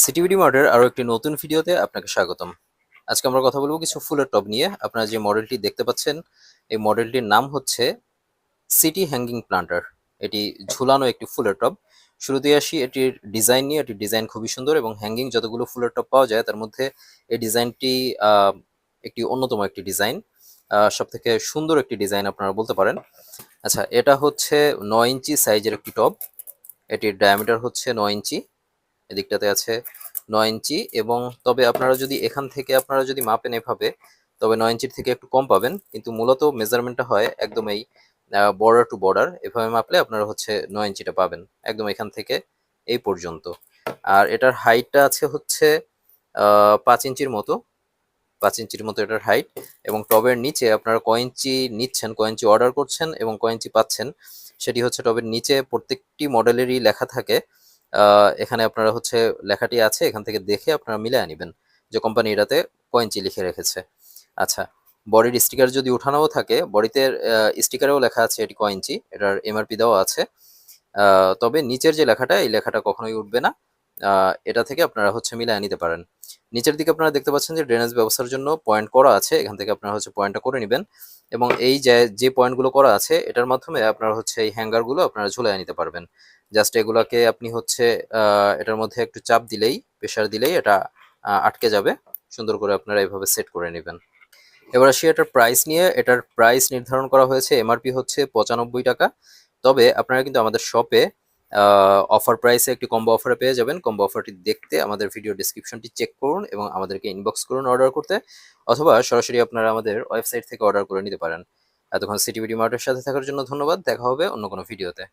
সিটিভিডি মার্টের আরো একটি নতুন ভিডিওতে আপনাকে স্বাগতম। আজকে আমরা কথা বলবো কিছু ফুলের টব নিয়ে। আপনারা যে মডেলটি দেখতে পাচ্ছেন, এই মডেলটির নাম হচ্ছে সিটি হ্যাঙ্গিং প্লান্টার। এটি ঝুলানো একটি ফুলের টব। শুরুতেই আসি এটির ডিজাইন নিয়ে। এটির ডিজাইন খুবই সুন্দর এবং হ্যাঙ্গিং যতগুলো ফুলের টব পাওয়া যায় তার মধ্যে এই ডিজাইনটি একটি অন্যতম একটি ডিজাইন, সব থেকে সুন্দর একটি ডিজাইন আপনারা বলতে পারেন। আচ্ছা, এটা হচ্ছে 9 ইঞ্চি সাইজের একটি টব। এটির ডায়ামিটার হচ্ছে 9 ইঞ্চি, এদিকটাতে আছে 9 ইঞ্চি। এবং তবে আপনারা যদি এখান থেকে আপনারা যদি মাপেন এভাবে, তবে 9 ইঞ্চির থেকে একটু কম পাবেন, কিন্তু মূলত মেজারমেন্টটা হয় একদম এই বর্ডার টু বর্ডার। এভাবে মাপলে আপনারা হচ্ছে 9 ইঞ্চিটা পাবেন, একদম এখান থেকে এই পর্যন্ত। আর এটার হাইটটা আছে হচ্ছে 5 ইঞ্চির মতো, 5 ইঞ্চির মতো এটার হাইট। এবং টবের নিচে আপনারা কয় ইঞ্চি নিচ্ছেন, কয় ইঞ্চি অর্ডার করছেন এবং কয় ইঞ্চি পাচ্ছেন, সেটি হচ্ছে টবের নিচে প্রত্যেকটি মডেলেরই লেখা থাকে। এখানে আপনারা হচ্ছে লেখাটি আছে, এখান থেকে দেখে আপনারা মিলিয়ে নেবেন যে কোম্পানি এটাতে কয় ইঞ্চি লিখে রেখেছে। আচ্ছা, বডির স্টিকার যদি উঠানোও থাকে, বডিতে স্টিকারেও লেখা আছে এটি কয় ইঞ্চি, এটার এমআরপি দেওয়া আছে। তবে নিচের যে লেখাটা, এই লেখাটা কখনোই উঠবে না। এটা থেকে আপনারা হচ্ছে মিলিয়ে নিতে পারেন। নিচের দিকে আপনারা দেখতে পাচ্ছেন যে ড্রেনেজ ব্যবস্থার জন্য পয়েন্ট করা আছে, এখান থেকে আপনারা হচ্ছে পয়েন্টটা করে নেবেন। এবং এই যে পয়েন্টগুলো করা আছে, এটার মাধ্যমে আপনারা হচ্ছে এই হ্যাঙ্গারগুলো আপনারা ঝুলিয়ে নিতে পারবেন। জাস্ট এগুলাকে আপনি হচ্ছে এটার মধ্যে একটু চাপ দিলেই, প্রেশার দিলেই এটা আটকে যাবে। সুন্দর করে আপনারা এইভাবে সেট করে নেবেন। এবার আসি এটার প্রাইস নিয়ে। এটার প্রাইস নির্ধারণ করা হয়েছে, এমআরপি হচ্ছে 95 টাকা। তবে আপনারা কিন্তু আমাদের শপে অফার প্রাইসে একটি কম্বো অফারে পেয়ে যাবেন। কম্বো অফারটি দেখতে আমাদের ভিডিও ডিসক্রিপশনটি চেক করুন এবং আমাদেরকে ইনবক্স করুন অর্ডার করতে, অথবা সরাসরি আপনারা আমাদের ওয়েবসাইট থেকে অর্ডার করে নিতে পারেন। এতক্ষণ সিটিভিডি মার্টের সাথে থাকার জন্য ধন্যবাদ। দেখা হবে অন্য কোনো ভিডিওতে।